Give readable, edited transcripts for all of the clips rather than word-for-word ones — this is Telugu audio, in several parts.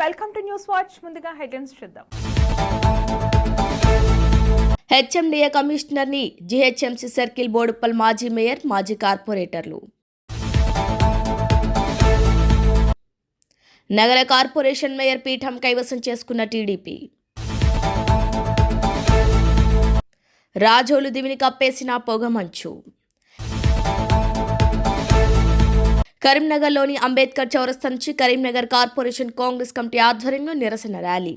Welcome to news watch. ముందుగా హెడ్లైన్స్ చూద్దాం. హెచ్ఎండిఏ కమిషనర్ని జీహెచ్ఎంసీ సర్కిల్ బోడుప్పల్ మాజీ మేయర్, మాజీ కార్పొరేటర్లు. నగర కార్పొరేషన్ మేయర్ పీఠం కైవసం చేసుకున్న టీడీపీ. రాజోలు దివిని కప్పేసిన పొగమంచు. కరీంనగర్లోని అంబేద్కర్ చౌరస్తా నుంచి కరీంనగర్ కార్పొరేషన్ కాంగ్రెస్ కమిటీ ఆధ్వర్యంలో నిరసన ర్యాలీ.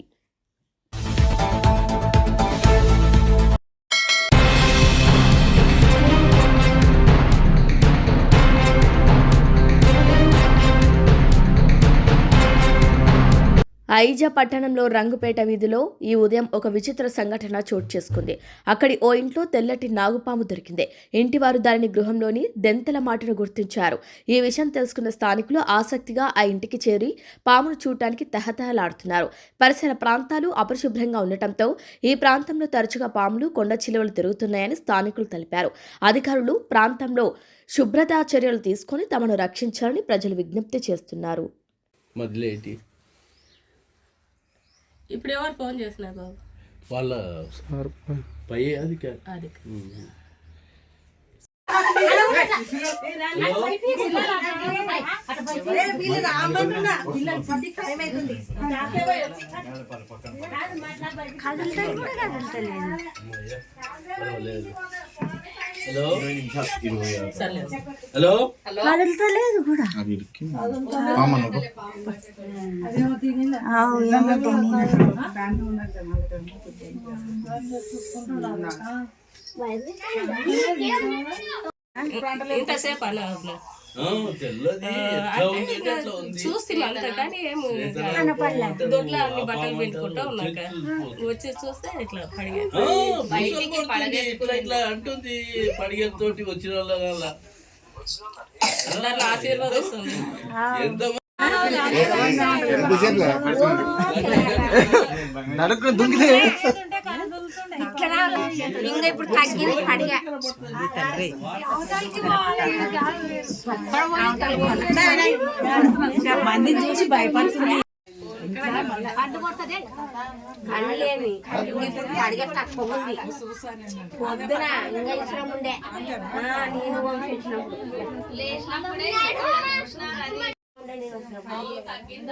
ఐజా పట్టణంలో రంగుపేట వీధిలో ఈ ఉదయం ఒక విచిత్ర సంఘటన చోటు చేసుకుంది. అక్కడి ఓ ఇంట్లో తెల్లటి నాగుపాము దొరికింది. ఇంటివారు దానిని గృహంలోని దెంతల మాటను గుర్తించారు. ఈ విషయం తెలుసుకున్న స్థానికులు ఆసక్తిగా ఆ ఇంటికి చేరి పామును చూడటానికి తహతహలాడుతున్నారు. పరిసర ప్రాంతాలు అపరిశుభ్రంగా ఉండటంతో ఈ ప్రాంతంలో తరచుగా పాములు, కొండ చిలువలు తిరుగుతున్నాయని స్థానికులు తెలిపారు. అధికారులు ప్రాంతంలో శుభ్రతా చర్యలు తీసుకుని తమను రక్షించాలని ప్రజలు విజ్ఞప్తి చేస్తున్నారు. ఇప్పుడు ఎవరు ఫోన్ చేసినారు బాబు? వాళ్ళ పై అది హలో హలో కదలతలేదు కూడా. ఇంతసేపు చూస్తే అంత కానీ ఏమో దొడ్లో అన్ని బట్టలు పెట్టుకుంటా ఉన్నాక వచ్చి చూస్తే ఇట్లా ఇట్లా అంటుంది. పడిగతోటి వచ్చిన వాళ్ళ అందరిని ఆశీర్వాదిస్తుంది. నడుకుని దుంగితే ఇప్పుడు తగ్గింది పడిగా మంది చూసి భయపడుతుంది. అన్నులేని అడిగే తక్కువ ఉంది. పొద్దున ఇంకా ఇష్టం ఉండే నేను తగ్గింది.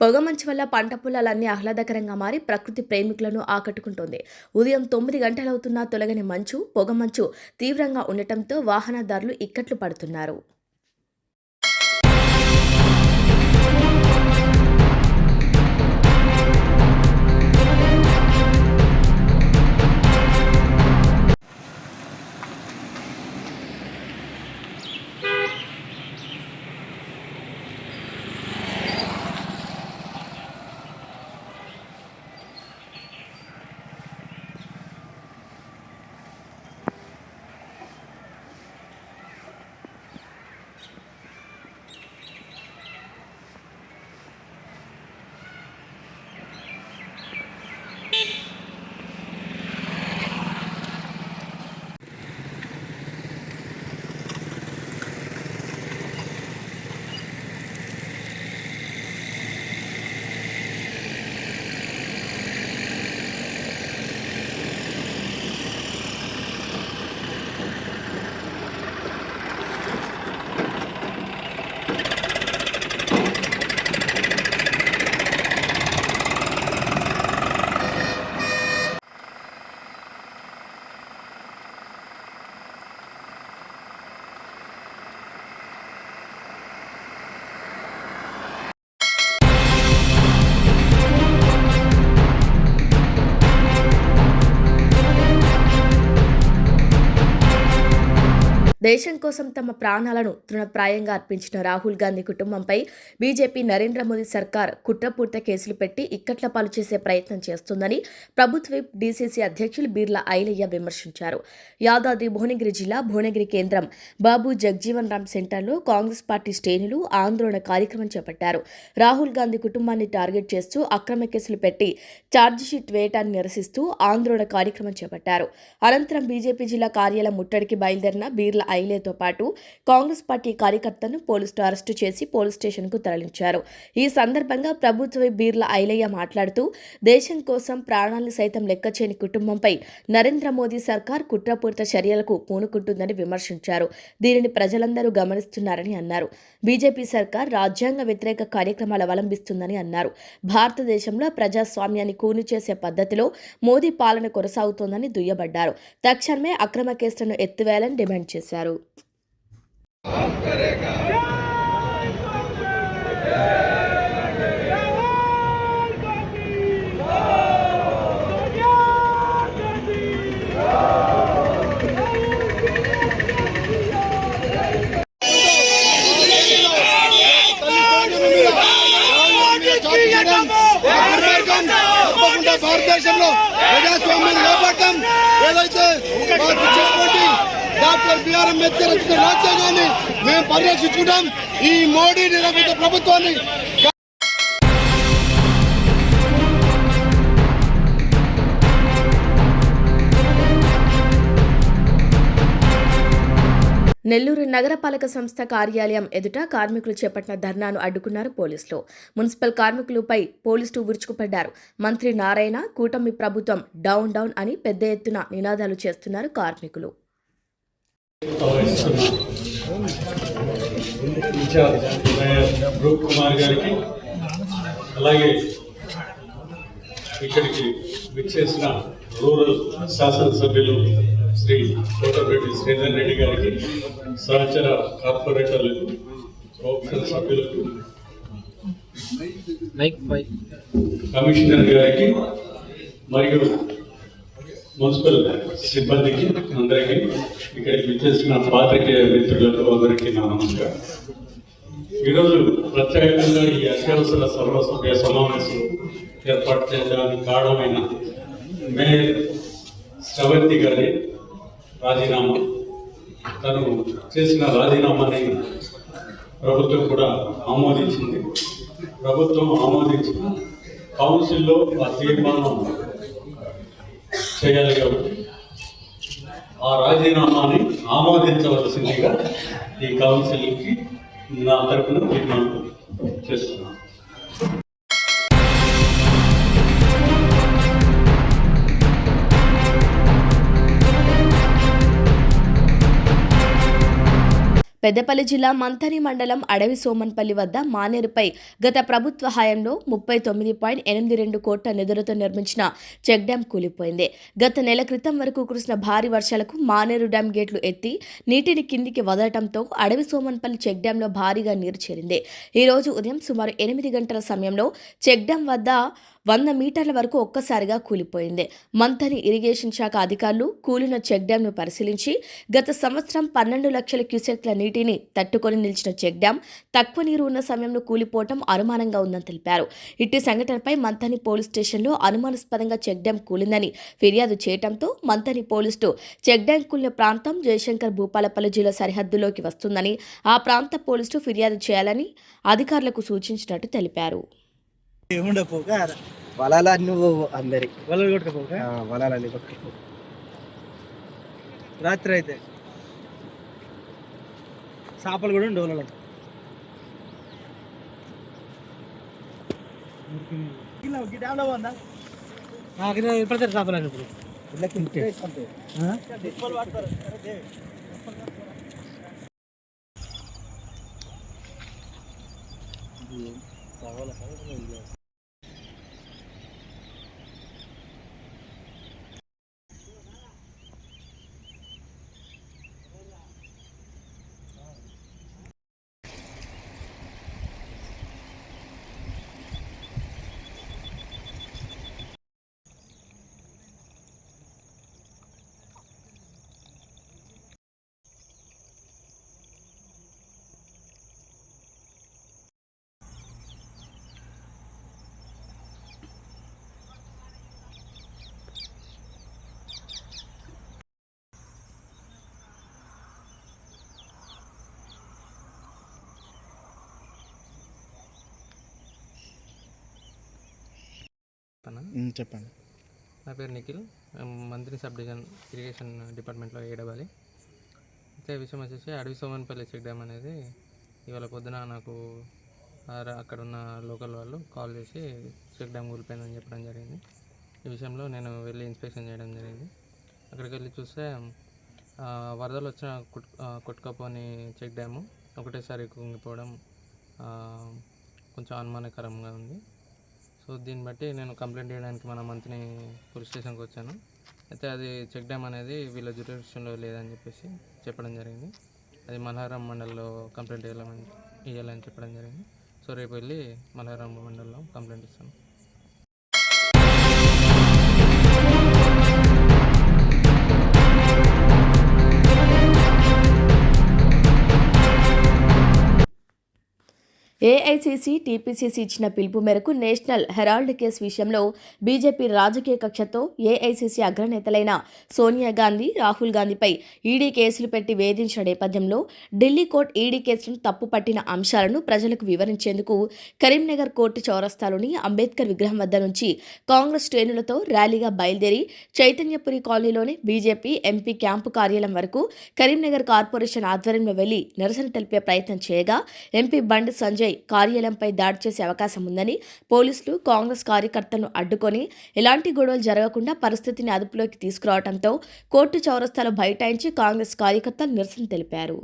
పొగమంచు వల్ల పంట పొలాలన్నీ ఆహ్లాదకరంగా మారి ప్రకృతి ప్రేమికులను ఆకట్టుకుంటోంది. ఉదయం 9 గంటలవుతున్నా తొలగని మంచు, పొగమంచు తీవ్రంగా ఉండటంతో వాహనదారులు ఇక్కట్లు పడుతున్నారు. దేశం కోసం తమ ప్రాణాలను తృణప్రాయంగా అర్పించిన రాహుల్ గాంధీ కుటుంబంపై బీజేపీ నరేంద్ర మోదీ సర్కార్ కుట్రపూర్త కేసులు పెట్టి ఇక్కట్ల పాలు చేసే ప్రయత్నం చేస్తుందని ప్రభుత్వ విప్ డీసీసీ అధ్యక్షులు బీర్లా ఐలయ్య విమర్శించారు. యాదాద్రి భువనగిరి జిల్లా భువనగిరి కేంద్రం బాబు జగ్జీవన్ రామ్ సెంటర్లో కాంగ్రెస్ పార్టీ శ్రేణులు ఆందోళన కార్యక్రమం చేపట్టారు. రాహుల్ గాంధీ కుటుంబాన్ని టార్గెట్ చేస్తూ అక్రమ కేసులు పెట్టి ఛార్జిషీట్ వేయటాన్ని నిరసిస్తూ ఆందోళన కార్యక్రమం చేపట్టారు. అనంతరం బీజేపీ జిల్లా కార్యాలయం ముట్టడికి బయలుదేరిన బీర్లా ఐలేతో పాటు కాంగ్రెస్ పార్టీ కార్యకర్తలను పోలీసులు అరెస్టు చేసి పోలీస్ స్టేషన్కు తరలించారు. ఈ సందర్భంగా ప్రభుత్వ బీర్లా ఐలయ్య మాట్లాడుతూ దేశం కోసం ప్రాణాలను సైతం లెక్కచేయని కుటుంబంపై నరేంద్ర మోదీ సర్కార్ కుట్రపూరిత చర్యలకు పూనుకుంటుందని విమర్శించారు. దీనిని ప్రజలందరూ గమనిస్తున్నారని అన్నారు. బీజేపీ సర్కార్ రాజ్యాంగ వ్యతిరేక కార్యక్రమాలు అవలంబిస్తుందని అన్నారు. భారతదేశంలో ప్రజాస్వామ్యాన్ని కూని చేసే పద్ధతిలో మోదీ పాలన కొనసాగుతోందని దుయ్యబడ్డారు. తక్షణమే అక్రమ కేసులను ఎత్తివేయాలని డిమాండ్ చేశారు. భారతదేశంలో ప్రజాస్వామ్యం కాపాడటం ఏదైతే డాక్టర్ బిఆర్ అంబేద్కర్ రచించిన రాజ్యాంగాన్ని మేము పరిరక్షించుకుంటాం. ఈ మోడీ నిరంకుశ ప్రభుత్వాన్ని నెల్లూరు నగరపాలక సంస్థ కార్యాలయం ఎదుట కార్మికులు చేపట్టిన ధర్నాను అడ్డుకున్నారు పోలీసులు. మున్సిపల్ కార్మికులపై పోలీసులు విరుచుకుపడ్డారు. మంత్రి నారాయణ, కూటమి ప్రభుత్వం డౌన్ డౌన్ అని పెద్ద ఎత్తున నినాదాలు చేస్తున్నారు కార్మికులు. రూప్ కుమార్ గారికి, అలాగే ఇక్కడికి విచ్చేసిన రూరల్ శాసనసభ్యులు శ్రీ కోటరెడ్డి శ్రీధర్ రెడ్డి గారికి, సహచర కార్పొరేటర్లకు, కోఆప్షన్ సభ్యులకు, కమిషనర్ గారికి మరియు మున్సిపల్ సిబ్బందికి అందరికీ, ఇక్కడికి విచ్చేసిన పాత్రికేయ మిత్రులకు అందరికీ నా నమస్కారం. ఈరోజు ప్రత్యేకంగా ఈ అత్యవసర సర్వసభ్య సమావేశం ఏర్పాటు చేయడానికి కారణమైన మేయర్ శ్రవంతి గారి రాజీనామా, తను చేసిన రాజీనామాని ప్రభుత్వం కూడా ఆమోదించింది. ప్రభుత్వం ఆమోదించిన కౌన్సిల్లో ఆ తీర్మానం చేయాలి కాబట్టి ఆ రాజీనామాని ఆమోదించవలసిందిగా ఈ కౌన్సిల్కి నా తరఫున తీర్మానం చేస్తున్నాను. పెద్దపల్లి జిల్లా మంథని మండలం అడవి సోమన్పల్లి వద్ద మానేరుపై గత ప్రభుత్వ హయాంలో 39.82 కోట్ల నిధులతో నిర్మించిన చెక్ డ్యాం కూలిపోయింది. గత నెల క్రితం వరకు కురిసిన భారీ వర్షాలకు మానేరు డ్యాం గేట్లు ఎత్తి నీటిని కిందికి వదలటంతో అడవి సోమన్పల్లి చెక్ డ్యాంలో భారీగా నీరు చేరింది. ఈ రోజు ఉదయం సుమారు 8 గంటల సమయంలో చెక్ డ్యాం వద్ద 100 మీటర్ల వరకు ఒక్కసారిగా కూలిపోయింది. మంథని ఇరిగేషన్ శాఖ అధికారులు కూలిన చెక్ డ్యాంను పరిశీలించి గత సంవత్సరం 12 లక్షల క్యూసెక్ల నీటిని తట్టుకొని నిలిచిన చెక్ డ్యాం తక్కువ నీరు ఉన్న సమయంలో కూలిపోవటం అనుమానంగా ఉందని తెలిపారు. ఇట్టి సంఘటనపై మంథని పోలీస్ స్టేషన్లో అనుమానాస్పదంగా చెక్ డ్యాం కూలిందని ఫిర్యాదు చేయడంతో మంథని పోలీసులు చెక్ డ్యాం కూలిన ప్రాంతం జయశంకర్ భూపాలపల్లి జిల్లా సరిహద్దులోకి వస్తుందని ఆ ప్రాంత పోలీసులు ఫిర్యాదు చేయాలని అధికారులకు సూచించినట్టు తెలిపారు. వలలన్నీ అందరి వలలు కొట్టుకపోక వలలన్నీ కొట్టుకపో రాత్రి అయితే చేపలు కూడా ఉండే వలలో పడతారు చేపలు ఇప్పుడు చెప్తాను. చెప్పండి. నా పేరు నిఖిల్, మంత్రి సబ్ డివిజన్ ఇరిగేషన్ డిపార్ట్మెంట్లో ఏడవాలి. అయితే విషయం వచ్చేసి అడవి సోమన్పల్లి చెక్ డ్యామ్ అనేది ఇవాళ పొద్దున నాకు అక్కడ ఉన్న లోకల్ వాళ్ళు కాల్ చేసి చెక్ డ్యామ్ కూలిపోయిందని చెప్పడం జరిగింది. ఈ విషయంలో నేను వెళ్ళి ఇన్స్పెక్షన్ చేయడం జరిగింది. అక్కడికి వెళ్ళి చూస్తే వరదలు వచ్చిన కొట్టుకపోని చెక్ డ్యాము ఒకటేసారి కుంగిపోవడం కొంచెం అనుమానకరంగా ఉంది. సో దీన్ని బట్టి నేను కంప్లైంట్ చేయడానికి మన మంత్రిని పోలీస్ స్టేషన్కి వచ్చాను. అయితే అది చెక్ డ్యామ్ అనేది వీళ్ళ జ్యూరిడిక్షన్లో లేదని చెప్పేసి చెప్పడం జరిగింది. అది మల్హారం మండల్లో కంప్లైంట్ ఇవ్వాలని చెప్పడం జరిగింది. సో రేపు వెళ్ళి మల్హారం మండల్లో కంప్లైంట్ ఇస్తాను. ఏఐసీసీ, టీపీసీసీ ఇచ్చిన పిలుపు మేరకు నేషనల్ హెరాల్డ్ కేసు విషయంలో బీజేపీ రాజకీయ కక్షతో ఏఐసీసీ అగ్రనేతలైన సోనియా గాంధీ, రాహుల్ గాంధీపై ఈడీ కేసులు పెట్టి వేధించిన నేపథ్యంలో ఢిల్లీ కోర్టు ఈడీ కేసును తప్పుపట్టిన అంశాలను ప్రజలకు వివరించేందుకు కరీంనగర్ కోర్టు చౌరస్తాలోని అంబేద్కర్ విగ్రహం వద్ద నుంచి కాంగ్రెస్ శ్రేణులతో ర్యాలీగా బయలుదేరి చైతన్యపురి కాలనీలోని బీజేపీ ఎంపీ క్యాంపు కార్యాలయం వరకు కరీంనగర్ కార్పొరేషన్ ఆధ్వర్యంలో వెళ్లి నిరసన తెలిపే ప్రయత్నం చేయగా ఎంపీ బండి సంజయ్ కార్యాలయంపై దాడి చేసే అవకాశం ఉందని పోలీసులు కాంగ్రెస్ కార్యకర్తలను అడ్డుకొని ఎలాంటి గొడవలు జరగకుండా పరిస్థితిని అదుపులోకి తీసుకురావడంతో కోర్టు చౌరస్తాలో బైఠాయించి కాంగ్రెస్ కార్యకర్తలు నిరసన తెలిపారు.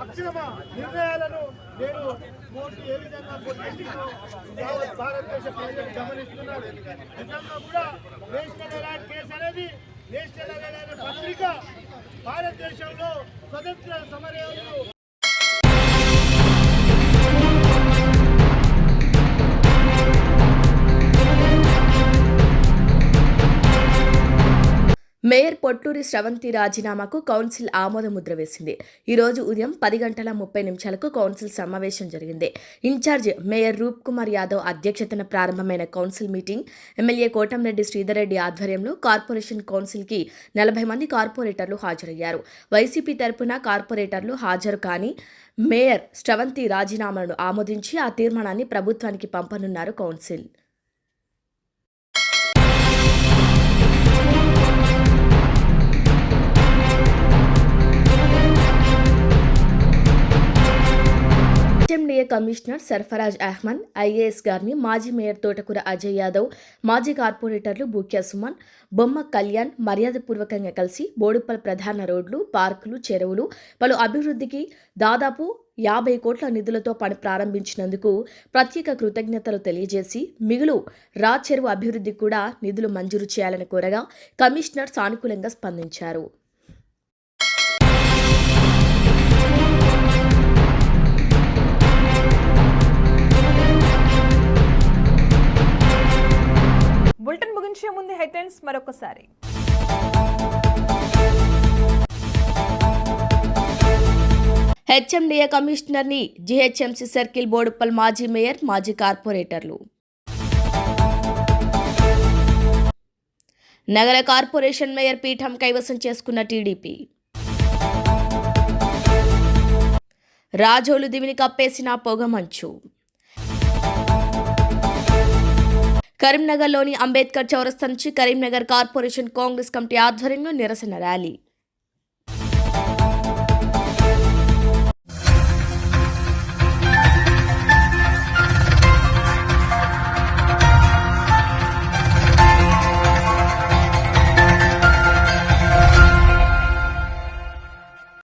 అక్షమ నిర్ణయాలను నేను మోడీ ఏ విధంగా భారతదేశ ప్రజలు గమనిస్తున్నారు. నిజంగా కూడా నేషనల్ హెరాల్డ్ కేసు అనేది నేషనల్ హెరాల్డ్ అనే పత్రిక భారతదేశంలో స్వతంత్ర సమరయోధులు మేయర్ పొట్లూరి శ్రవంతి రాజీనామాకు కౌన్సిల్ ఆమోద ముద్ర వేసింది. ఈరోజు ఉదయం 10:30 కౌన్సిల్ సమావేశం జరిగింది. ఇన్ఛార్జ్ మేయర్ రూప్ కుమార్ యాదవ్ అధ్యక్షతన ప్రారంభమైన council meeting MLA Kotamreddy Sridhar Reddy ఆధ్వర్యంలో కార్పొరేషన్ కౌన్సిల్కి 40 మంది కార్పొరేటర్లు హాజరయ్యారు. వైసీపీ తరపున కార్పొరేటర్లు హాజరు కాని మేయర్ శ్రవంతి రాజీనామాను ఆమోదించి ఆ తీర్మానాన్ని ప్రభుత్వానికి పంపనున్నారు council. HMDA commissioner Sarfaraz Ahmad, IAS గారిని మాజీ మేయర్ తోటకూర అజయ్ యాదవ్, మాజీ కార్పొరేటర్లు బూక్యా సుమన్, బొమ్మ కళ్యాణ్ మర్యాదపూర్వకంగా కలిసి బోడుప్పల్ ప్రధాన రోడ్లు, పార్కులు, చెరువులు, పలు అభివృద్ధికి దాదాపు 50 కోట్ల నిధులతో పని ప్రారంభించినందుకు ప్రత్యేక కృతజ్ఞతలు తెలియజేసి మిగులు రా చెరువు అభివృద్ధికి కూడా నిధులు మంజూరు చేయాలని కోరగా కమిషనర్ సానుకూలంగా స్పందించారు. బులెటిన్ ముగించే ముందు హెడ్లైన్స్ మరొకసారి. హెచ్ఎండిఏ కమిషనర్ని జీహెచ్ఎంసీ సర్కిల్ బోడుప్పల్ మాజీ మేయర్, మాజీ కార్పొరేటర్లు. నగర కార్పొరేషన్ మేయర్ పీఠం కైవసం చేసుకున్న టీడీపీ. రాజోలు దివిని కప్పేసిన పొగమంచు. కరీంనగర్లోని అంబేద్కర్ చౌరస్తా నుంచి కరీంనగర్ కార్పొరేషన్ కాంగ్రెస్ కమిటీ ఆధ్వర్యంలో నిరసన ర్యాలీ.